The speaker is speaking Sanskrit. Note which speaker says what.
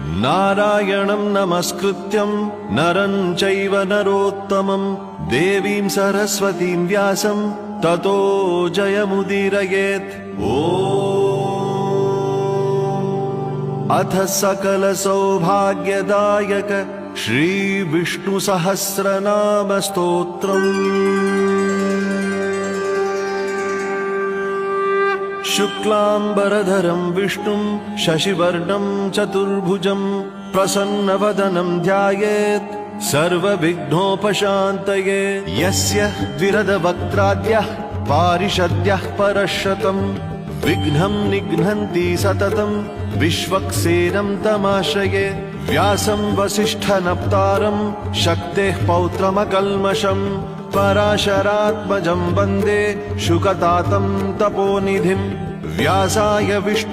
Speaker 1: नारायणं नमस्कृत्यं नरं चैव नरोत्तमं देवीं सरस्वतीं व्यासं ततो जयमुदीरयेत्। अथ सकल सौभाग्यदायक श्री विष्णु सहस्रनाम स्तोत्रम्। शुक्लांबरधरं विष्णुं शशिवर्णं चतुर्भुजं प्रसन्नवदनं ध्यायेत् सर्वविघ्नोपशान्तये। यस्य द्विरदवक्त्राद्यः पारिषद्यः परशतं विघ्नं निघ्नन्ति सततं विश्वक्सेनं तमाश्रये। व्यासं वसिष्ठनप्तारं शक्तेः पौत्रमकल्मषं पराशरात्मजं वन्दे शुकतातं तपोनिधिं। व्यासाय विष्णु